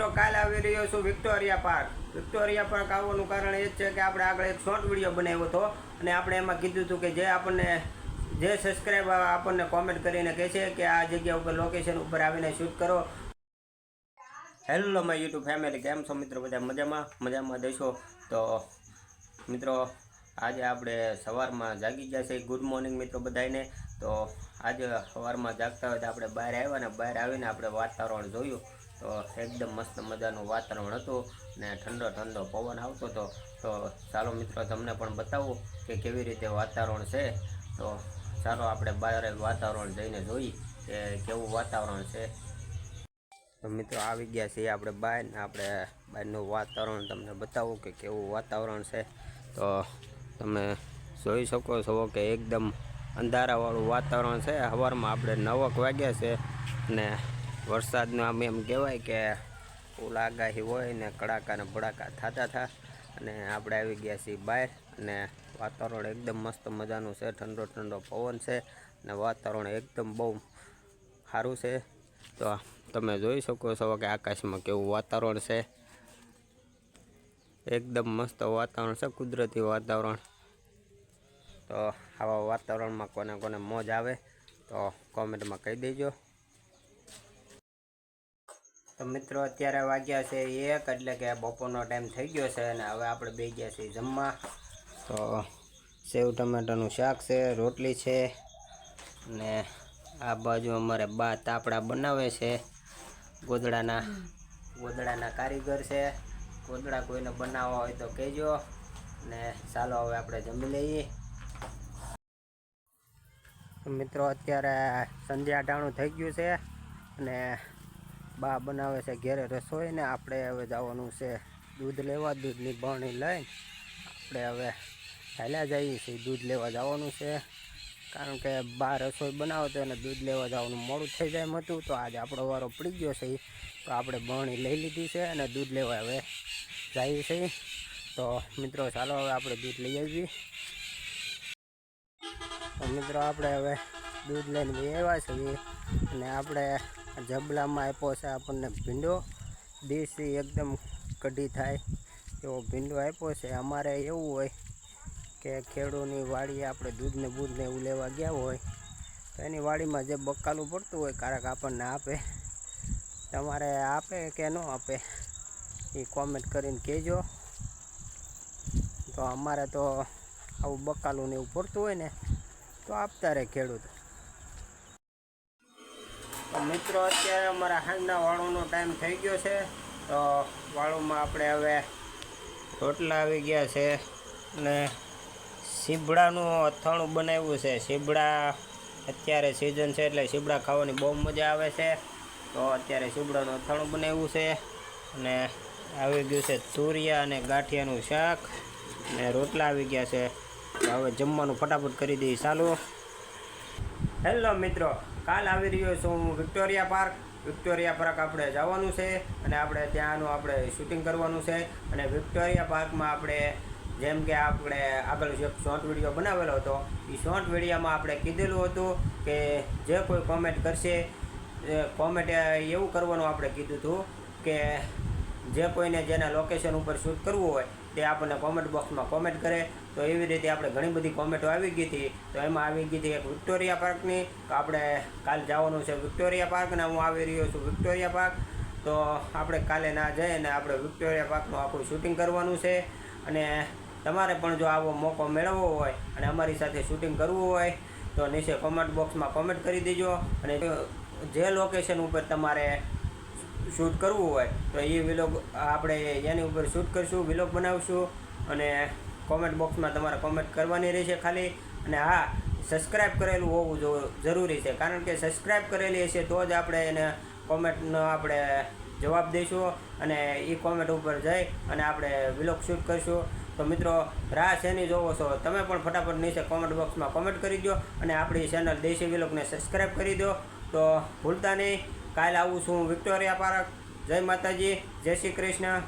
મિત્રો કાલે આવી રહ્યો છું વિક્ટોરિયા પાર્ક આવવાનું કારણ એ જ છે કે આપણે આગળ એક શોર્ટ વિડીયો બનાવ્યો હતો અને આપણે એમાં કીધું હતું કે જે સબસ્ક્રાઈબર આપણને કોમેન્ટ કરીને કહે છે કે આ જગ્યા ઉપર લોકેશન ઉપર આવીને શૂટ કરો. હેલો માય યુટ્યુબ ફેમિલી, કેમ છો મિત્રો? બધા મજામાં દેશો. તો મિત્રો આજે આપણે સવારમાં જાગી ગયા છે. ગુડ મોર્નિંગ મિત્રો બધાને. તો આજે સવારમાં જાગતા હોય તો આપણે બહાર આવ્યા ને બહાર આવીને આપણે વાતાવરણ જોયું તો એકદમ મસ્ત મજાનું વાતાવરણ હતું ને ઠંડો પવન આવતો હતો. તો ચાલો મિત્રો તમને પણ બતાવું કે કેવી રીતે વાતાવરણ છે. તો ચાલો આપણે બહાર વાતાવરણ જઈને જોઈએ કે કેવું વાતાવરણ છે. તો મિત્રો આવી ગયા છીએ આપણે બહાર ને આપણે બહારનું વાતાવરણ તમને બતાવું કે કેવું વાતાવરણ છે. તો તમે જોઈ શકો છો કે એકદમ અંધારાવાળું વાતાવરણ છે. સવારમાં આપણે 9 વાગ્યા છે ને વરસાદનું આમ એમ કહેવાય કે ફૂલ આગાહી હોય ને કડાકા ને ભડાકા થતા હતા અને આપણે આવી ગયા છીએ બહાર અને વાતાવરણ એકદમ મસ્ત મજાનું છે. ઠંડો પવન છે ને વાતાવરણ એકદમ બહુ સારું છે. તો તમે જોઈ શકો છો કે આકાશમાં કેવું વાતાવરણ છે. એકદમ મસ્ત વાતાવરણ છે, કુદરતી વાતાવરણ. તો આવા વાતાવરણમાં કોને મોજ આવે તો કોમેન્ટમાં કહી દેજો. તો મિત્રો અત્યારે વાગ્યા છે 1 એટલે કે બપોરનો ટાઈમ થઈ ગયો છે અને હવે આપણે બેસી ગયા છીએ જમવા. તો સેવ ટમેટાનું શાક છે, રોટલી છે ને આ બાજુ અમારે બા તાપડા બનાવે છે. ગોદડાના કારીગર છે. ગોદડા કોઈને બનાવવા હોય તો કહેજો ને ચાલો હવે આપણે જમી લઈએ. મિત્રો અત્યારે સંધ્યા ટાણું થઈ ગયું છે અને બા બનાવે છે ઘેરે રસોઈ ને આપણે હવે જવાનું છે દૂધ લેવા. દૂધની બરણી લઈને આપણે હવે હાલ્યા જઈએ છીએ. દૂધ લેવા જવાનું છે કારણ કે બા રસોઈ બનાવતો અને દૂધ લેવા જવાનું મોડું થઈ જાય એમ હતું. તો આજે આપણો વારો પડી ગયો છે તો આપણે બરણી લઈ લીધી છે અને દૂધ લેવા હવે જઈએ છીએ. તો મિત્રો ચાલો હવે આપણે દૂધ લઈ આવીએ. તો મિત્રો આપણે હવે દૂધ લઈને આવ્યા છીએ અને આપણે જબલામાં આપ્યો છે આપણને ભીંડો. દેશી એકદમ કઢી થાય એવો ભીંડો આપ્યો છે. અમારે એવું હોય કે ખેડૂતની વાડીએ આપણે દૂધને બૂધને એવું લેવા ગયા હોય તો એની વાડીમાં જે બકાલું પડતું હોય ક્યારેક આપણને આપે. તમારે આપે કે ન આપે એ કોમેન્ટ કરીને કહેજો. તો અમારે તો આવું બકાલું ને એવું પડતું હોય ને તો આપતા રહે ખેડૂત. તો મિત્રો અત્યારે અમારા હાંજના વાળુનો ટાઈમ થઈ ગયો છે. તો વાળુમાં આપણે હવે રોટલા આવી ગયા છે અને સીબડાનું અથાણું બનાવ્યું છે. સીબડા અત્યારે સિઝન છે એટલે સીબડા ખાવાની બહુ મજા આવે છે. તો અત્યારે સીબડાનું અથાણું બનાવ્યું છે અને આવી ગયું છે તુરિયા અને ગાંઠિયાનું શાક અને રોટલા આવી ગયા છે. તો હવે જમવાનું ફટાફટ કરી દઈએ ચાલુ. હેલો મિત્રો, કાલ આવી રહ્યો છું હું વિક્ટોરિયા પાર્ક આપણે જવાનું છે અને આપણે ત્યાંનું આપણે શૂટિંગ કરવાનું છે. અને વિક્ટોરિયા પાર્કમાં આપણે જેમ કે આપણે આગળ એક શોર્ટ વિડીયો બનાવેલો હતો એ શોર્ટ વિડીયોમાં આપણે કીધેલું હતું કે જે કોઈ કોમેન્ટ કરશે કોમેન્ટ એવું કરવાનું આપણે કીધું હતું કે જે કોઈને જેના લોકેશન ઉપર શૂટ કરવું હોય તે આપણને કોમેન્ટ બોક્સમાં કોમેન્ટ કરે. તો એવી રીતે આપણે ઘણી બધી કોમેન્ટો આવી ગઈ હતી. તો એમાં આવી ગઈ હતી એક વિક્ટોરિયા પાર્કની. તો આપણે કાલ જવાનું છે વિક્ટોરિયા પાર્ક અને હું આવી રહ્યો છું વિક્ટોરિયા પાર્ક. તો આપણે કાલે ના જઈને આપણે વિક્ટોરિયા પાર્કનું આખું શૂટિંગ કરવાનું છે. અને તમારે પણ જો આવો મોકો મેળવવો હોય અને અમારી સાથે શૂટિંગ કરવું હોય તો નીચે કોમેન્ટ બોક્સમાં કોમેન્ટ કરી દેજો. અને જે લોકેશન ઉપર તમારે શૂટ કરવું હોય તો એ વિલોગ આપણે એની ઉપર શૂટ કરશું, વિલોગ બનાવશું અને કોમેન્ટ બોક્સમાં તમારે કોમેન્ટ કરવાની રહેશે ખાલી. અને હા, સબસ્ક્રાઈબ કરેલું હોવું જરૂરી છે કારણ કે સબસ્ક્રાઈબ કરેલી હશે તો જ આપણે એને કોમેન્ટનો આપણે જવાબ દઈશું અને એ કોમેન્ટ ઉપર જઈ અને આપણે વિલોગ શૂટ કરશું. તો મિત્રો રાહ શેની જોવો છો તમે પણ ફટાફટ નીચે કોમેન્ટ બોક્સમાં કોમેન્ટ કરી દો અને આપણી ચેનલ દેશી વિલોગને સબસ્ક્રાઈબ કરી દો. તો ભૂલતા નહીં, કાલે આવું છું વિક્ટોરિયા પાર્ક. જય માતાજી, જય શ્રી કૃષ્ણ.